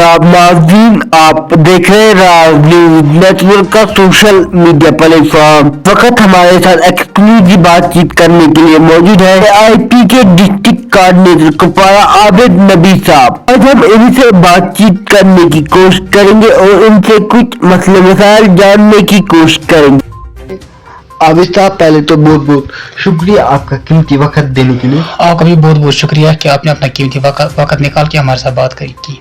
आदाब नाज़रीन, आप देख रहे हैं राज न्यूज नेटवर्क का सोशल मीडिया प्लेटफॉर्म। वक्त हमारे साथ एक्सक्लूसिव बातचीत करने के लिए मौजूद है AIP के डिस्ट्रिक्ट कोऑर्डिनेटर कुपवारा आबिद नबी साहब। आज हम इनसे बातचीत करने की कोशिश करेंगे और इनसे कुछ मसले मसाइल जानने की कोशिश करेंगे। आबिद साहब, पहले तो बहुत बहुत शुक्रिया आपका कीमती वक्त देने के लिए। आपका भी बहुत बहुत शुक्रिया कि आपने अपना कीमती वक्त निकाल के हमारे साथ बात की।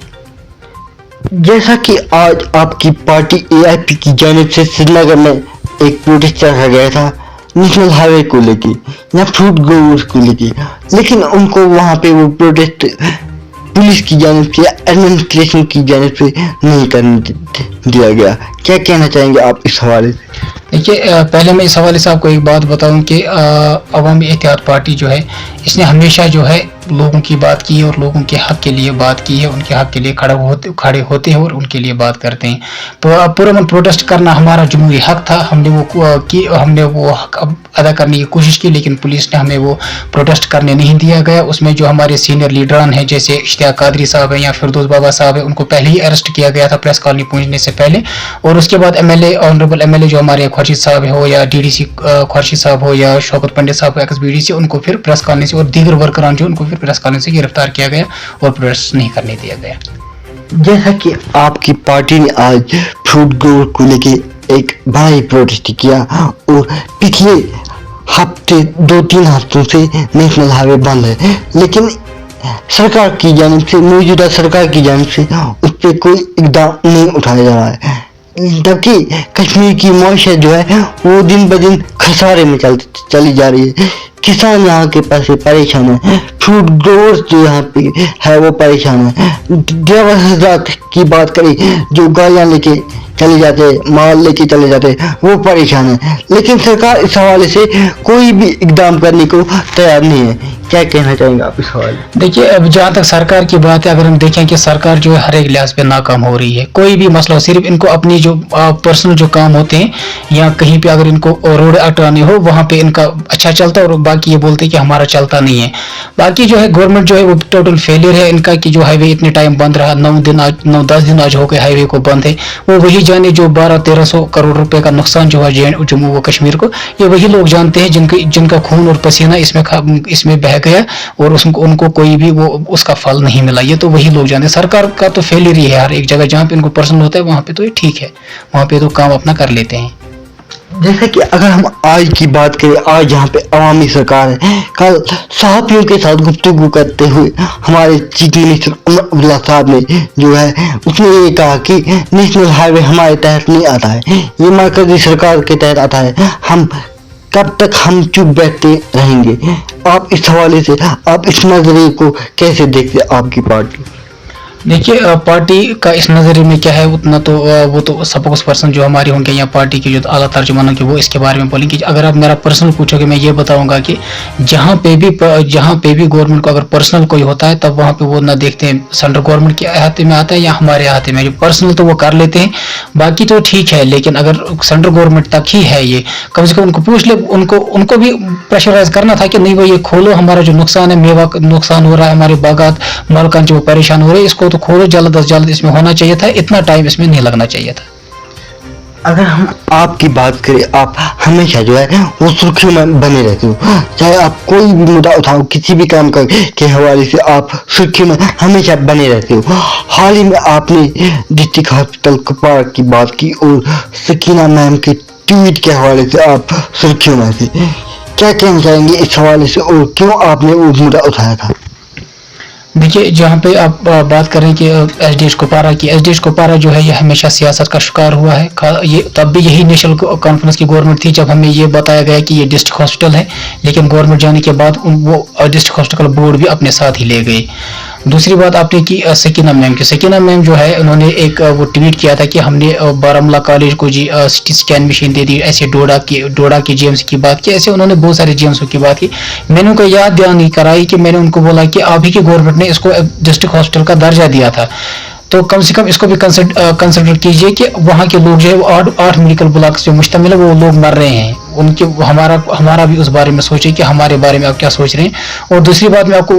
जैसा कि आज आपकी पार्टी AIP की जानिब से श्रीनगर में एक प्रोटेस्ट रखा गया था नेशनल हाईवे को लेके या फ्रूट ग्रोवर्स को लेके, लेकिन उनको वहाँ पे वो प्रोटेस्ट पुलिस की जानिब से या एडमिनिस्ट्रेशन की जानिब से नहीं करने दिया गया। क्या कहना चाहेंगे आप इस हवाले से? देखिए, पहले मैं इस हवाले से आपको एक बात बताऊं कि अवामी इत्तेहाद पार्टी जो है इसने हमेशा जो है लोगों की बात की है और लोगों के हक के लिए बात की है, उनके हक के लिए खड़े होते हैं और उनके लिए बात करते हैं। तो पुरअमन प्रोटेस्ट करना हमारा जमहूरी हक था, हमने वो हक अदा करने की कोशिश की, लेकिन पुलिस ने हमें वो प्रोटेस्ट करने नहीं दिया गया। उसमें जो हमारे सीनियर लीडरान हैं जैसे इश्तियाक कादरी साहब हैं या फिरदौस बाबा साहब हैं, उनको पहले ही अरेस्ट किया गया था प्रेस कॉलोनी पहुंचने से पहले, और उसके बाद ऑनरेबल MLA जो हमारे खुर्शीद साहब हो या DDC खुर्शीद साहब हो या शौकत पंडित साहब एक्स BDC, उनको फिर प्रेस कॉलोनी से और दीगर वर्करान जो उनको फिर प्रेस कॉलोनी से गिरफ्तार किया गया और प्रोटेस्ट नहीं करने दिया गया। जैसा कि आपकी पार्टी ने आज फ्रूट ग्रोवर को लेके एक बड़ा ही प्रोटेस्ट किया और पिछले हफ्ते 2-3 हफ्तों से नेशनल हाईवे बंद है, लेकिन सरकार की जानिब से, मौजूदा सरकार की जानिब से उस पर कोई इकदाम नहीं उठाया जा रहा है, जबकि कश्मीर की मईशत जो है वो दिन ब दिन खसारे में चली जा रही है। किसान यहाँ के पैसे परेशान है, फ्रूट ग्रोवर्स जो यहाँ पे है वो परेशान है। ड्राइवर हजरात की बात करें जो गाड़ियाँ लेके चले जाते, माल लेके चले जाते, वो परेशान है, लेकिन सरकार इस हवाले से कोई भी इकदाम करने को तैयार नहीं है। क्या कहना चाहेंगे आप इस हवाले? देखिए, अब जहाँ तक सरकार की बात है, अगर हम देखें कि सरकार जो है हर एक लिहाज पे नाकाम हो रही है। कोई भी मसला हो, सिर्फ इनको अपनी जो पर्सनल जो काम होते हैं या कहीं पे अगर इनको रोड अटाने हो वहाँ पे इनका अच्छा चलता है और बाकी ये बोलते हैं कि हमारा चलता नहीं है। बाकी जो है गवर्नमेंट जो है वो टोटल फेलियर है इनका कि जो हाईवे इतने टाइम बंद रहा, 9-10 दिन आज हो गए हाईवे को बंद है। वो वही जाने जो 1200-1300 करोड़ रुपए का नुकसान जो है जम्मू व कश्मीर को, ये वही लोग जानते हैं जिनका खून और पसीना इसमें बह गया और उनको कोई भी वो उसका फल नहीं मिला। ये तो वही लोग जानते हैं। सरकार का तो फेलियर ही है हर एक जगह, जहाँ पे इनको पर्सनल होता है वहाँ पे तो ये ठीक है, वहाँ पे तो काम अपना कर लेते हैं। जैसे कि अगर हम आज की बात करें, आज यहाँ पे अवामी सरकार है, कल सहाफियों के साथ गुफ्तगू करते हुए हमारे चीफ मिनिस्टर उमर अब्दुल्ला साहब ने जो है उसने ये कहा कि नेशनल हाईवे हमारे तहत नहीं आता है, ये मरकजी सरकार के तहत आता है, हम कब तक हम चुप बैठते रहेंगे? आप इस हवाले से, आप इस नजरिए को कैसे देखते आपकी पार्टी? देखिए, पार्टी का इस नज़रिए में क्या है उतना तो वो तो स्पोक्स पर्सन जो हमारे होंगे या पार्टी के जो आला तर्जुमान होंगे वो इसके बारे में बोलेंगे। अगर आप मेरा पर्सनल पूछोगे, मैं ये बताऊंगा कि जहाँ पे भी गवर्नमेंट को अगर पर्सनल कोई होता है तब वहाँ पे वो ना देखते हैं सेंट्रल गवर्नमेंट के अहाते में आता है या हमारे अहाते में, जो पर्सनल तो वो कर लेते हैं, बाकी तो ठीक है। लेकिन अगर सेंट्रल गवर्नमेंट तक ही है ये, कम से कम उनको पूछ ले, उनको भी प्रेशराइज करना था कि नहीं वो ये खोलो, हमारा जो नुकसान है, मेवा नुकसान हो रहा है, हमारे बागात मालकान जो परेशान हो रहे हैं, इसको तो खोलो जल्द अज जल्द, इसमें होना चाहिए था, इतना टाइम इसमें नहीं लगना चाहिए था। अगर हम आपकी बात करें, आप हमेशा जो है वो सुर्खियों में बने रहते हो, चाहे आप कोई भी मुद्दा उठाओ, किसी भी काम के हवाले से आप सुर्खियों में हमेशा बने रहते हो। हाल ही में आपने डिस्ट्रिक्ट हॉस्पिटल कुपवारा की बात की और सकीना मैम के ट्वीट के हवाले से आप सुर्खियों में थे। क्या कहना चाहेंगे इस हवाले से और क्यों आपने वो मुद्दा उठाया था? देखिए, जहाँ पे आप बात करें कि SDH कुपवारा की, SDH कुपवारा जो है ये हमेशा सियासत का शिकार हुआ है। ये तब भी यही नेशनल कॉन्फ्रेंस की गवर्नमेंट थी जब हमें ये बताया गया कि ये डिस्ट्रिक्ट हॉस्पिटल है, लेकिन गवर्नमेंट जाने के बाद वो डिस्ट्रिक्ट हॉस्पिटल बोर्ड भी अपने साथ ही ले गए। दूसरी बात आपने की सकीना मैम की। सकीना मैम जो है उन्होंने एक वो ट्वीट किया था कि हमने बारामूला कॉलेज को जी CT स्कैन मशीन दे दी, ऐसे डोडा की GMC की बात की, ऐसे उन्होंने बहुत सारे GMC की बात की। मैंने उनको याद ध्यान नहीं कराई कि मैंने उनको बोला कि आप ही की गवर्नमेंट ने इसको डिस्ट्रिक्ट हॉस्पिटल का दर्जा दिया था, तो कम से कम इसको भी कंसिडर कीजिए कि वहाँ के लोग जो है वो 8 मेडिकल ब्लॉक से मुश्तमिल है, वो लोग मर रहे हैं उनके हमारा भी उस बारे में सोचे कि हमारे बारे में आप क्या सोच रहे हैं। और दूसरी बात मैं आपको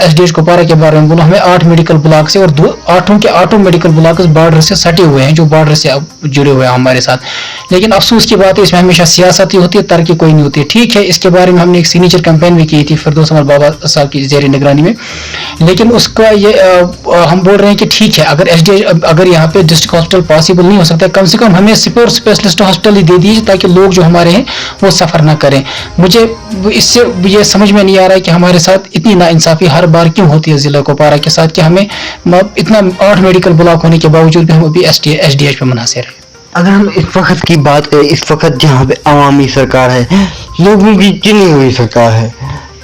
SDH कुपवारा के बारे में बोलूँ, हमें 8 मेडिकल ब्लॉक से और 8 के 8 मेडिकल ब्लॉक बॉर्डर से सटे हुए हैं, जो बॉर्डर से अब जुड़े हुए हैं हमारे साथ। लेकिन अफसोस की बात है इसमें हमेशा सियासत ही होती है, तरक्की कोई नहीं होती। ठीक है, इसके बारे में हमने एक सिग्नेचर कैंपेन भी की थी फिरदौस अहमद बाबा साहब की ज़ेर निगरानी में, लेकिन उसका ये हम बोल रहे हैं कि ठीक है, अगर SDH अगर यहाँ पे डिस्ट्रिक्ट हॉस्पिटल पॉसिबल नहीं हो सकता, कम से कम हमें सुपर स्पेशलिस्ट हॉस्पिटल ही दे दीजिए ताकि लोग जो हमारे हैं वो सफ़र ना करें। मुझे इससे ये समझ में नहीं आ रहा है कि हमारे साथ इतनी नाइंसाफ़ी हर बार क्यों होती है ज़िला कुपवारा के साथ, कि हमें इतना 8 मेडिकल ब्लॉक होने के बावजूद भी हम अभी SDH पे मुनहसर हैं। अगर हम इस वक्त की बात करें, इस वक्त जहाँ पे अवामी सरकार है, लोगों की चुनी हुई सरकार है,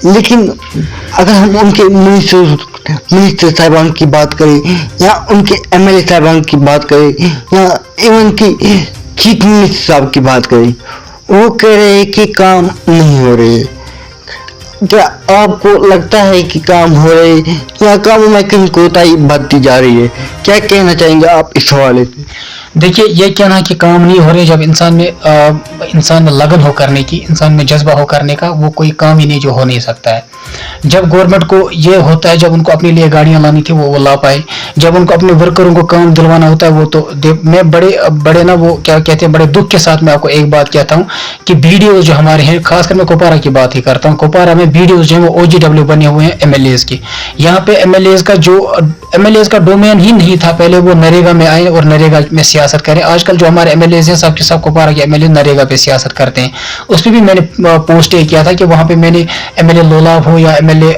लेकिन अगर हम उनके मिनिस्टर साहिबान की बात करें या उनके MLA साहिबान की बात करें या इवन की चीफ मिनिस्टर साहब की बात करें, वो कह रहे हैं कि काम नहीं हो रहे। क्या आपको लगता है कि काम हो रहे या काम में कहीं कोताही बढ़ती जा रही है? क्या कहना चाहेंगे आप इस हवाले से? देखिए, ये कहना कि काम नहीं हो रहे, जब इंसान में लगन हो करने की, इंसान में जज्बा हो करने का, वो कोई काम ही नहीं जो हो नहीं सकता है। जब गवर्नमेंट को ये होता है, जब उनको अपने लिए गाड़ियां लानी थी वो ला पाए, जब उनको अपने वर्करों को काम दिलवाना होता है वो तो मैं बड़े ना वो क्या कहते हैं, बड़े दुख के साथ मैं आपको एक बात कहता हूँ कि वीडियोज जो हमारे हैं, खासकर मैं कुपवारा की बात ही करता हूँ, कुपवारा में वीडियोज जो है वो OGW बने हुए हैं MLAs की। यहाँ पे MLAs का डोमेन ही नहीं था पहले, वो नरेगा में आए और नरेगा में सियासत करें। आजकल जो हमारे MLAs हैं सब के सब कुपवारा के MLA नरेगा पे सियासत करते हैं। उस पर भी मैंने पोस्ट किया था कि वहाँ पे मैंने MLA लोलाब हो या MLA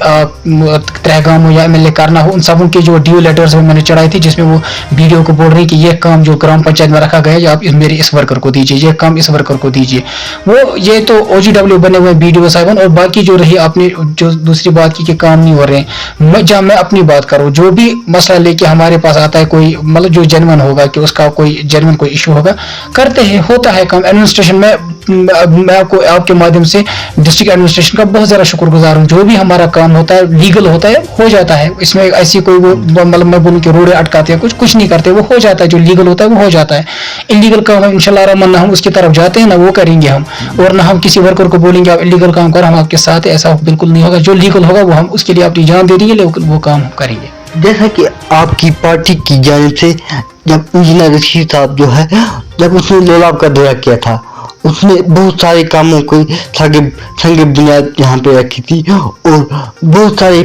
त्रेगाम हो या MLA करना हो, उन सब के जो ड्यू लेटर्स वो मैंने चढ़ाई थी, जिसमें वो वीडियो को बोल रहे हैं कि ये काम जो ग्राम पंचायत में रखा गया है आप मेरे इस वर्कर को दीजिए, ये काम इस वर्कर को दीजिए। वो ये तो OGW बने हुए BDO साहिबान। और बाकी जो रही आपने जो दूसरी बात की कि काम नहीं हो रहे हैं, जब मैं अपनी बात करूँ, जो भी मसला लेके हमारे पास आता है कोई, मतलब जो जेन्युइन होगा कि उसका कोई जेन्युइन कोई इशू होगा, करते हैं, होता है काम। एडमिनिस्ट्रेशन में मैं आपको आपके माध्यम से डिस्ट्रिक्ट एडमिनिस्ट्रेशन का बहुत ज़्यादा शुक्रगुजार हूँ। जो भी हमारा काम होता है लीगल होता है, हो जाता है। इसमें ऐसी कोई वो मतलब मैं बोलूँ कि रोड़े अटकाते हैं, कुछ नहीं करते, वो हो जाता है। जो लीगल होता है वो हो जाता है। इलीगल काम हम इंशाल्लाह रहमान ना हम उसकी तरफ जाते हैं ना वो करेंगे हम, और ना हम किसी वर्कर को बोलेंगे आप इलीगल काम कर, हम आपके साथ है, ऐसा बिल्कुल नहीं होगा। जो लीगल होगा वो हम उसके लिए अपनी जान दे देंगे, लेकिन वो काम करेंगे। जैसा कि आपकी पार्टी की जानिब से जब इंजीनियर रशीद साहब जो है, जब उसने लोलाब का दौरा किया था, उसने बहुत सारे कामों को संग बुनियाद यहाँ पे रखी थी और बहुत सारे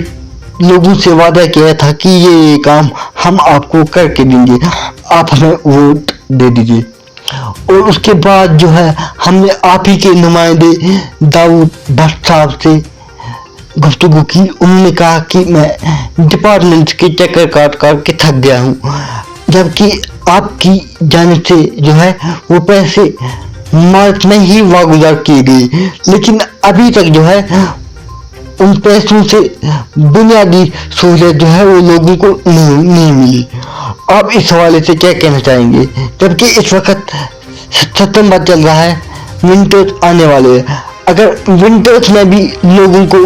लोगों से वादा किया था कि ये काम हम आपको करके देंगे, आप हमें वोट दे दीजिए। और उसके बाद जो है हमने आप ही के नुमाइंदे दाऊद भट्ट साहब से गुफ्तगू की। उन्होंने कहा कि मैं डिपार्टमेंट के चक्कर काट के थक गया हूँ, जबकि आपकी जानिब से जो है वो पैसे मार्च में ही वागुजार किए गए, लेकिन अभी तक जो है उन पैसों से बुनियादी सहूलियत जो है वो लोगों को नहीं मिली। आप इस हवाले से क्या कहना चाहेंगे? जबकि इस वक्त सितंबर चल रहा है, विंटर्स आने वाले हैं। अगर विंटर्स में भी लोगों को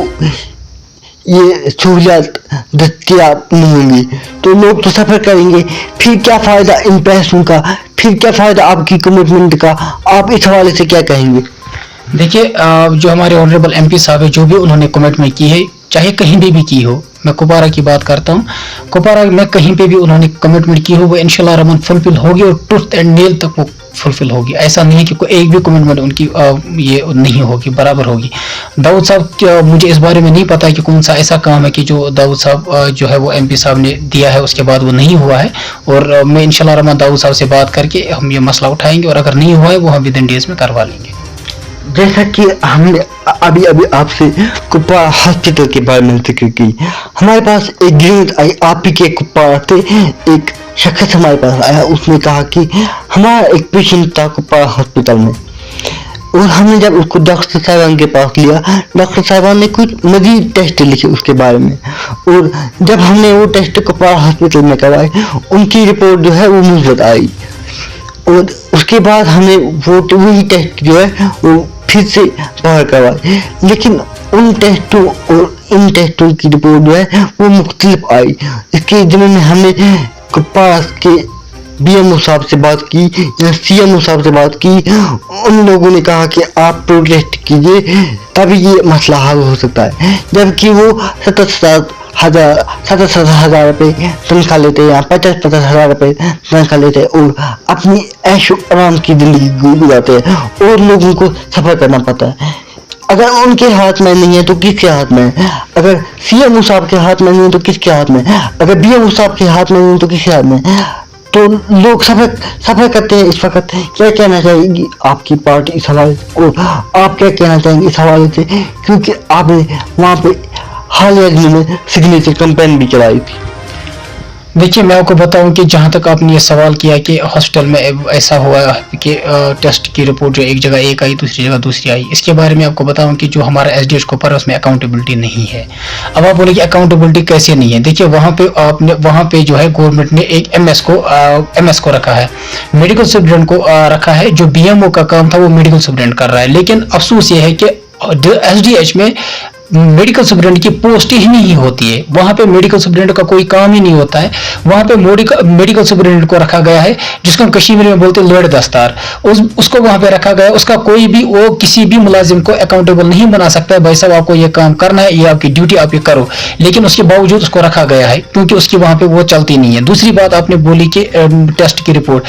ये सहूलियत दस्तियाब नहीं होंगी तो लोग तो सफ़र करेंगे, फिर क्या फ़ायदा इन पैसों का, फिर क्या फ़ायदा आपकी कमिटमेंट का? आप इस हवाले से क्या कहेंगे? देखिए, जो हमारे ऑनरेबल MP साहब है, जो भी उन्होंने कमिटमेंट की है, चाहे कहीं पे भी की हो, मैं कुपवारा की बात करता हूँ, कुपवारा में कहीं पे भी उन्होंने कमिटमेंट की हो वो इंशाल्लाह रहमान फुलफिल होगी और टूथ एंड नेल तक वो फुलफिल होगी। ऐसा नहीं है कि कोई एक भी कमिटमेंट उनकी ये नहीं होगी, बराबर होगी। दाऊद साहब, मुझे इस बारे में नहीं पता कि कौन सा ऐसा काम है कि जो दाऊद साहब जो है वो MP साहब ने दिया है उसके बाद वो नहीं हुआ है, और मैं इंशाल्लाह रहमान दाऊद साहब से बात करके हम ये मसला उठाएंगे, और अगर नहीं हुआ है वो हम विद इन डेज में करवा लेंगे। जैसा कि हमने अभी आपसे कुपवारा हॉस्पिटल के बारे में जिक्र की, हमारे पास एक ग्रीन आई आप ही के कुपवारा से एक शख्स हमारे पास आया। उसने कहा कि हमारा एक पेशेंट था कुपवारा हॉस्पिटल में, और हमने जब उसको डॉक्टर साहिबान के पास लिया, डॉक्टर साहिबान ने कुछ मजीद टेस्ट लिखे उसके बारे में, और जब हमने वो टेस्ट कुपवारा हॉस्पिटल में करवाए उनकी रिपोर्ट जो है वो मुस्बत आई, और उसके बाद हमने वही टेस्ट जो है वो फिर से बाहर करवाए, लेकिन उन टेस्टों और इन टेस्टों की रिपोर्ट जो है वो मुख्तलिफ आई। इसके ज़िम्मे में हमने कुपवारा के BMO साहब से बात की या CMO साहब से बात की, उन लोगों ने कहा कि आप प्रोटेस्ट कीजिए तभी ये मसला हल हो सकता है, जबकि वो 70,000 रुपये तनख्वाह लेते या 50,000 रुपये तनख्वाह लेते और अपनी ऐशो आराम की जिंदगी गुजारते हैं और लोगों को सफर करना पड़ता है। अगर उनके हाथ में नहीं है तो किसके हाथ में है? अगर CMO साहब के हाथ में नहीं है तो किसके हाथ में? अगर BMO साहब के हाथ में नहीं है तो किसके हाथ में? तो लोग सफर करते हैं इस वक्त। क्या कहना चाहेगी आपकी पार्टी इस हवाले से, और आप क्या कहना चाहेंगे इस हवाले से, क्योंकि आपने वहाँ पे हालिया दिनों में सिग्नेचर कैंपेन भी चलाई थी। देखिए, मैं आपको बताऊं कि जहां तक आपने ये सवाल किया कि हॉस्पिटल में ऐसा हुआ कि टेस्ट की रिपोर्ट जो एक जगह एक आई दूसरी जगह दूसरी आई, इसके बारे में आपको बताऊं कि जो हमारा SDH को पर उसमें अकाउंटेबिलिटी नहीं है। अब आप बोले कि अकाउंटेबिलिटी कैसे नहीं है? देखिए, वहाँ पे जो है गवर्नमेंट ने एक MS को रखा है, मेडिकल सुप्रिटेंडेंट को रखा है। जो BMO का काम था वो मेडिकल सुप्रिटेंडेंट कर रहा है, लेकिन अफसोस ये है कि SDH में मेडिकल सुप्रिटेंडेंट की पोस्ट ही नहीं होती है। वहां पे मेडिकल सुप्रिटेंडेंट का कोई काम ही नहीं होता है। वहां पे मेडिकल सुप्रिटेंडेंट को रखा गया है, जिसको हम कश्मीरी में बोलते हैं लोड दस्तार, उसको वहां पे रखा गया है। उसका कोई भी वो किसी भी मुलाजिम को अकाउंटेबल नहीं बना सकता है, भाई साहब आपको ये काम करना है, ये आपकी ड्यूटी, आप ये करो। लेकिन उसके बावजूद उसको रखा गया है क्योंकि उसकी वहां पे वो चलती नहीं है। दूसरी बात आपने बोली कि टेस्ट की रिपोर्ट,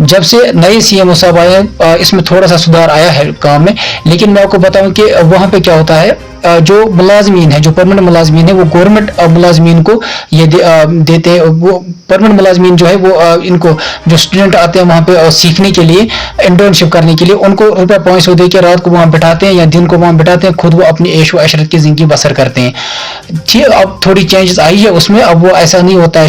जब से नए CMO साहब आए हैं इसमें थोड़ा सा सुधार आया है काम में, लेकिन मैं आपको बताऊं कि वहां पे क्या होता है, जो मुलाजमीन है, जो परमानेंट मुलाजमीन है, वो गवर्नमेंट मुलाजमीन को ये देते हैं। वो परमानेंट मुलाजमीन जो है वो इनको जो स्टूडेंट आते हैं वहाँ पे सीखने के लिए, इंटर्नशिप करने के लिए, उनको ₹500 दे के रात को वहाँ बिठाते हैं या दिन को वहाँ बिठाते हैं, खुद वो अपनी ऐशो अशरत की जिंदगी बसर करते हैं। ठीक, अब थोड़ी चेंजेस आई है उसमें, अब वो ऐसा नहीं होता है।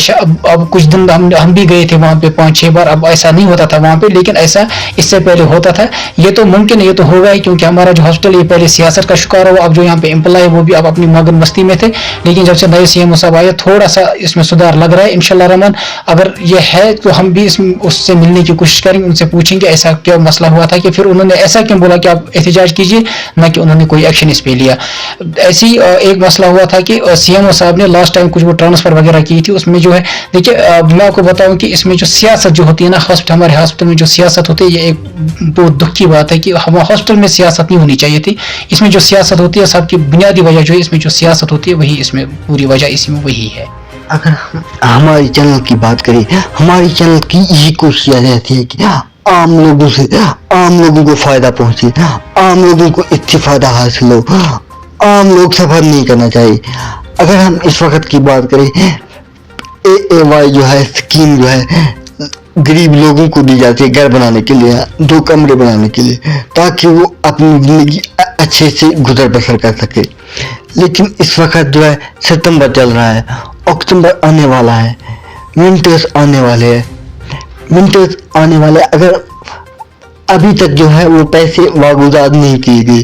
अब कुछ दिन हम भी गए थे वहाँ पे 5-6 बार, अब ऐसा नहीं होता था वहाँ पे, लेकिन ऐसा इससे पहले होता था। ये तो मुमकिन है, ये तो होगा ही, क्योंकि हमारा जो हॉस्पिटल ये पहले सियासत का शिकार हुआ। अब जो यहाँ पे एम्प्लॉय है वो भी अब अपनी मगन मस्ती में थे, लेकिन जब से नए CMO साहब आए थोड़ा सा इसमें सुधार लग रहा है। इंशाल्लाह रहमान, अगर ये है तो हम भी उससे मिलने की कोशिश करेंगे, उनसे पूछेंगे ऐसा क्या मसला हुआ था कि फिर उन्होंने ऐसा क्यों बोला कि आप एहतजाज कीजिए, ना कि उन्होंने कोई एक्शन इस पे लिया। ऐसी एक मसला हुआ था कि CMO साहब ने लास्ट टाइम कुछ वो ट्रांसफर वगैरह की थी, उसमें जो है देखिए मैं आपको बताऊं कि इसमें जो सियासत जो होती है ना, हमारे हॉस्पिटल में जो सियासत होती है, ये एक बहुत दुख की बात है कि हमारे हॉस्पिटल में सियासत नहीं होनी चाहिए थी। इसमें जो सियासत होती है, सबकी बुनियादी वजह जो है इसमें जो सियासत होती है, वही इसमें पूरी वजह इसमें वही है। अगर हमारी चैनल की बात करें, हमारी चैनल की यही कोशिश रहती है कि आम लोगों को फायदा पहुंचे, आम लोगों को इससे फायदा हासिल हो, आम लोग सफर नहीं करना चाहिए। अगर हम इस वक्त की बात करें, AAY जो है स्कीम जो है गरीब लोगों को दी जाती है घर बनाने के लिए, 2 कमरे बनाने के लिए, ताकि वो अपनी जिंदगी अच्छे से गुजर बसर कर सके। लेकिन इस वक्त जो है सितंबर चल रहा है, अक्टूबर आने वाला है, विंटर्स आने वाले अगर अभी तक जो है वो पैसे वागुजार नहीं किए गए,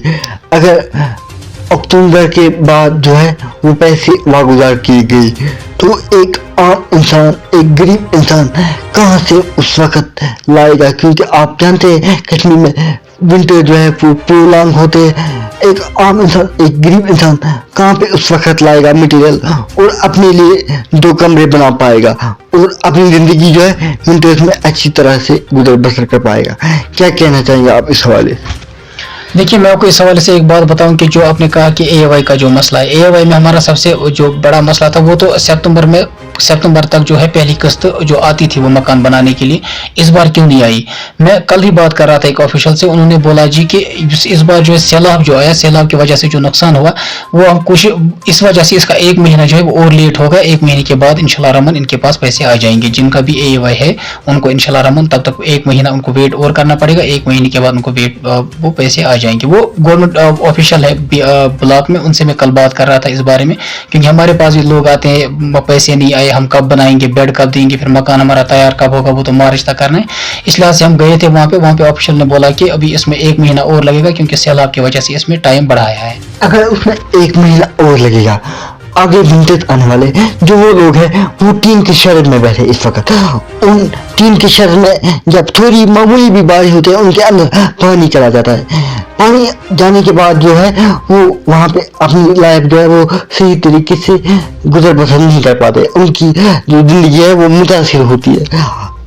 अगर अक्टूबर के बाद जो है वो पैसे वागुजार किए गए, तो एक आम इंसान, एक गरीब इंसान कहाँ से उस वक्त लाएगा? क्योंकि आप जानते हैं कश्मीर में विंटर जो है वो प्रोलॉन्ग होते हैं। एक आम इंसान, एक गरीब इंसान कहाँ पे उस वक्त लाएगा मटेरियल और अपने लिए 2 कमरे बना पाएगा और अपनी जिंदगी जो है विंटर्स में अच्छी तरह से गुजर बसर कर पाएगा? क्या कहना चाहेंगे आप इस हवाले से? देखिए, मैं आपको इस हवाले से एक बात बताऊं कि जो आपने कहा कि AAY का जो मसला है, AAY में हमारा सबसे जो बड़ा मसला था वो तो सितंबर तक जो है पहली किस्त जो आती थी वो मकान बनाने के लिए, इस बार क्यों नहीं आई? मैं कल ही बात कर रहा था एक ऑफिशियल से, उन्होंने बोला जी कि इस बार जो है सैलाब जो आया, सैलाब की वजह से जो नुकसान हुआ वो हम कुछ इस वजह से इसका 1 महीना जो है वो और लेट होगा। 1 महीने के बाद इंशाल्लाह रहमान इनके पास पैसे आ जाएंगे। जिनका भी AAY है उनको इंशाल्लाह रहमान तब तक 1 महीना उनको वेट और करना पड़ेगा। 1 महीने के बाद उनको वो पैसे आ जाएंगे। वो गवर्नमेंट ऑफिशियल है ब्लॉक में, उनसे मैं कल बात कर रहा था इस बारे में, क्योंकि हमारे पास भी लोग आते हैं पैसे नहीं आए, हम कब बनाएंगे, बेड कब देंगे, फिर मकान हमारा तैयार कब होगा, वो तो मार्च तक करना है। इस लिहाज से हम गए थे वहाँ पे ऑफिशियल ने बोला कि अभी इसमें 1 महीना और लगेगा क्योंकि सैलाब की वजह से इसमें टाइम बढ़ाया है। अगर उसमें 1 महीना और लगेगा, आगे विंटर आने वाले जो वो लोग हैं वो टीन की शरत में बैठे इस वक्त, उन टीन की शरत में जब थोड़ी मामूली भी बारिश होती है उनके अंदर पानी चला जाता है। पानी जाने के बाद जो है वो वहाँ पे अपनी लाइफ जो है वो सही तरीके से गुजर बसर नहीं कर पाते, उनकी जो जिंदगी है वो मुतासिर होती है।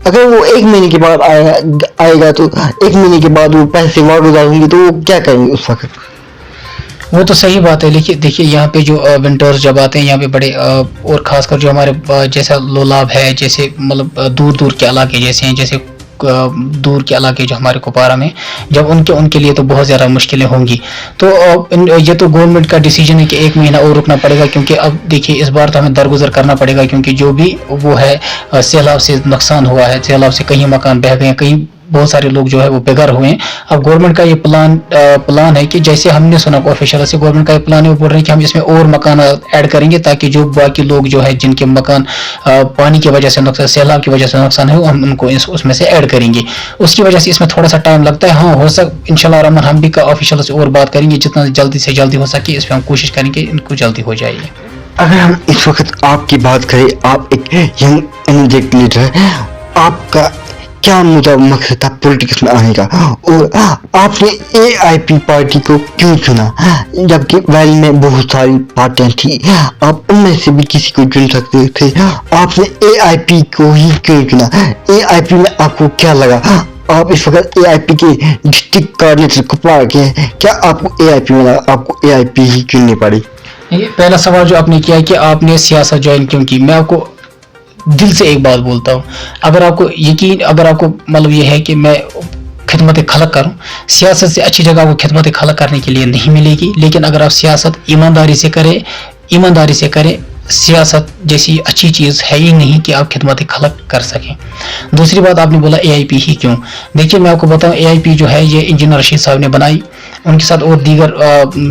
अगर वो 1 महीने के बाद आएगा तो 1 महीने के बाद वो पैसे वापस आएंगे तो वो क्या करेंगे उस वक्त? वो तो सही बात है, लेकिन देखिए यहाँ पे जो विंटर्स जब आते हैं यहाँ पे बड़े और खासकर जो हमारे जैसा लोलाब है, जैसे मतलब दूर दूर के इलाके जैसे हैं, जैसे दूर के इलाके जो हमारे कुपवारा में, जब उनके लिए तो बहुत ज़्यादा मुश्किलें होंगी। तो ये तो गवर्नमेंट का डिसीजन है कि 1 महीना और रुकना पड़ेगा, क्योंकि अब देखिए इस बार तो हमें दरगुजर करना पड़ेगा, क्योंकि जो भी वो है सैलाब से नुकसान हुआ है, सैलाब से कहीं मकान बह गए, कहीं बहुत सारे लोग जो है वो बेघर हुए हैं। अब गवर्नमेंट का ये प्लान है कि जैसे हमने सुना ऑफिशियल से गवर्नमेंट का ये प्लान है, वो बोल रहे हैं कि हम इसमें और मकान ऐड करेंगे, ताकि जो बाकी लोग जो है जिनके मकान पानी की वजह से नुकसान, सैलाब की वजह से नुकसान है, हम उनको उसमें से ऐड करेंगे। उसकी वजह से इसमें थोड़ा सा टाइम लगता है। हाँ, हो सक इंशाल्लाह रहमान हम भी ऑफिशियल से और बात करेंगे, जितना जल्दी से जल्दी हो सके इस पर हम कोशिश करेंगे इनको जल्दी हो जाएगी। अगर हम इस वक्त आपकी बात करें, आप एक यंग एनर्जेटिक लीडर है, आपका क्या मुद्दा मकसद था पॉलिटिक्स में आने का, और आपने AIP पार्टी को क्यों चुना, जबकि वैली में बहुत सारी पार्टियां थी, आप उनमें से भी किसी को चुन सकते थे, आपने AIP को ही क्यों चुना? AIP में आपको क्या लगा? आप इस वक्त AIP के डिस्ट्रिक्ट कोऑर्डिनेटर कुपवारा के हैं, क्या आपको AIP में लगा आपको AIP ही चुननी पड़ी? पहला सवाल जो आपने किया है कि आपने सियासत ज्वाइन क्यों की, मैं आपको दिल से एक बात बोलता हूँ, अगर आपको यकीन, अगर आपको मतलब ये है कि मैं खिदमत खलक करूँ, सियासत से अच्छी जगह आपको खिदमत खलक करने के लिए नहीं मिलेगी, लेकिन अगर आप सियासत ईमानदारी से करें, सियासत जैसी अच्छी चीज़ है ही नहीं कि आप खिदमत खलक कर सकें। दूसरी बात, आपने बोला AIP ही क्यों, देखिए मैं आपको बताऊं, AIP जो है ये इंजीनियर रशीद साहब ने बनाई, उनके साथ और दीगर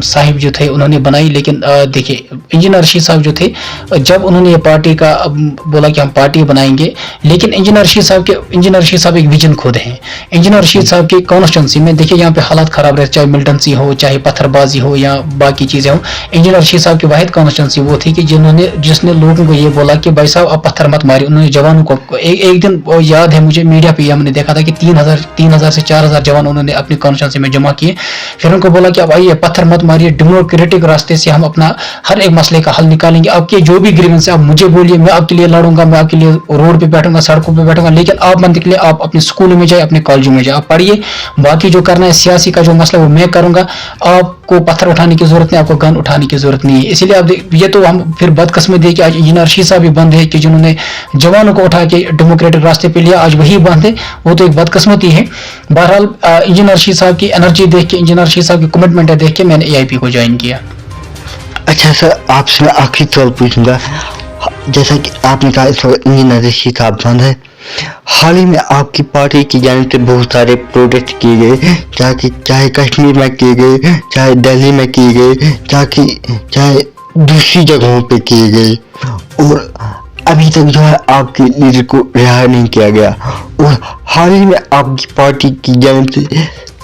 साहिब जो थे उन्होंने बनाई, लेकिन देखिए इंजीनियर रशीद साहब जो थे, जब उन्होंने ये पार्टी का बोला कि हम पार्टी बनाएंगे, लेकिन इंजीनियर रशीद साहब एक विजन खुद हैं। इंजीनियर रशीद साहब की कॉन्स्टिट्यूंसी में देखिए यहाँ पे हालात खराब रहे, चाहे मिलिटेंसी हो, चाहे पत्थरबाजी हो या बाकी चीज़ें हो, इंजीनियर रशीद साहब की वाहिद कॉन्स्टिट्यूंसी वो थी कि जिसने लोगों को ये बोला कि भाई साहब आप पत्थर मत मारिए। उन्होंने जवानों को एक दिन याद है मुझे, मीडिया पे हमने देखा था कि 3000 से 4000 जवान उन्होंने अपनी कॉन्स्टिट्यूंसी में जमा किए, फिर उनको बोला कि अब आइए पत्थर मत मारिए, डेमोक्रेटिक रास्ते से हम अपना हर एक मसले का हल निकालेंगे, आपके जो भी ग्रीवेंस है आप मुझे बोलिए, मैं आपके लिए लड़ूंगा, मैं आपके लिए रोड पे बैठूंगा, सड़कों पे बैठूंगा, लेकिन आप मत निकले, आप अपने स्कूलों में जाए, अपने कॉलेजों में जाए, आप पढ़िए, बाकी जो करना है सियासी का जो मसला वो मैं करूंगा, आपको पत्थर उठाने की जरूरत नहीं, आपको गन उठाने की जरूरत नहीं है। इसीलिए आप ये तो हम फिर बदकिस्मत है कि आज इंजीनियर रशीद साहब भी बंद है कि जिन्होंने जवानों को उठा के डेमोक्रेटिक रास्ते पे लिया, आज वही बंद है, वो तो एक बदकिस्मती है। बहरहाल इंजीनियर रशीद साहब की एनर्जी देख के, इंजीनियर रशीद साहब की कमिटमेंट देख के मैंने AIP को ज्वाइन किया। अच्छा सर, आपसे मैं आखिरी सवाल पूछूंगा, जैसा कि आपने कहा इस वक्त इंजीनियर रशीद साहब बंद है, हाल ही में आपकी पार्टी की जानिब से बहुत सारे प्रोटेस्ट किए गए, चाहे कश्मीर में किए गए, चाहे दिल्ली में किए गए, चाहे दूसरी जगहों पे किए गए, और अभी तक जो है आपके लीडर को रिहा नहीं किया गया, और हाल ही में आपकी पार्टी की जानिब से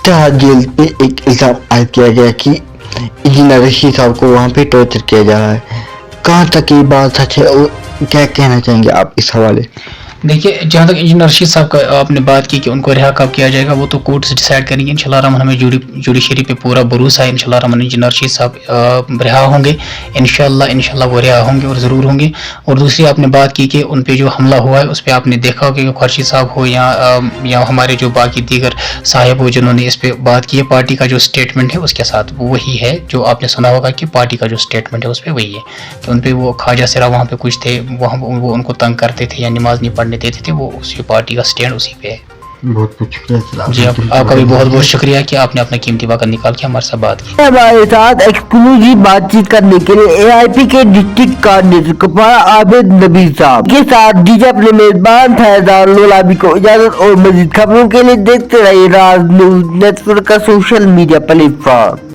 तिहाड़ जेल पे एक इल्जाम आयद किया गया कि इंजीनियर रशीद साहब को वहाँ पे टॉर्चर किया जा रहा है। कहाँ तक ये बात सच है और क्या कहना चाहेंगे आप इस हवाले? देखिए, जहाँ तक इंजीनियर रशीद साहब का आपने बात की कि उनको रिहा कब किया जाएगा, वो तो कोर्ट से डिसाइड करेंगे। इंशाल्लाह रहमान हमें जुडिशरी पे पूरा भरोसा है, इंशाल्लाह रहमान इंजीनियर रशीद साहब रिहा होंगे, इंशाल्लाह वो रिहा होंगे और ज़रूर होंगे। और दूसरी आपने बात की कि उन पे जो हमला हुआ है उस पर आपने देखा होगा कि खुर्शीद साहब हो या हमारे जो बाकी दीगर साहिब हो जिन्होंने इस पर बात की है, पार्टी का जो स्टेटमेंट है उसके साथ वो वही है जो आपने सुना होगा कि पार्टी का जो स्टेटमेंट है उस पर वही है कि उन पर वो ख्वाजा सिरा वहाँ पे कुछ थे, वहाँ वो उनको तंग करते थे या नमाज नहीं पढ़ने देते थे, वो उसी पार्टी का स्टैंड उसी पे है। बहुत बहुत शुक्रिया जी, आपका भी बहुत बहुत शुक्रिया कि आपने अपना कीमती वक्त निकाल के हमारे साथ बात की। हमारे साथ एक्सक्लूसिव बातचीत करने के लिए AIP के डिस्ट्रिक्ट कोऑर्डिनेटर कुपवारा आबिद नबी साहब के साथ दीजिए अपने मेजबान फैजान लोलाबी को इजाजत, और मजीद खबरों के लिए देखते रहिए राज न्यूज नेटवर्क का सोशल मीडिया प्लेटफॉर्म।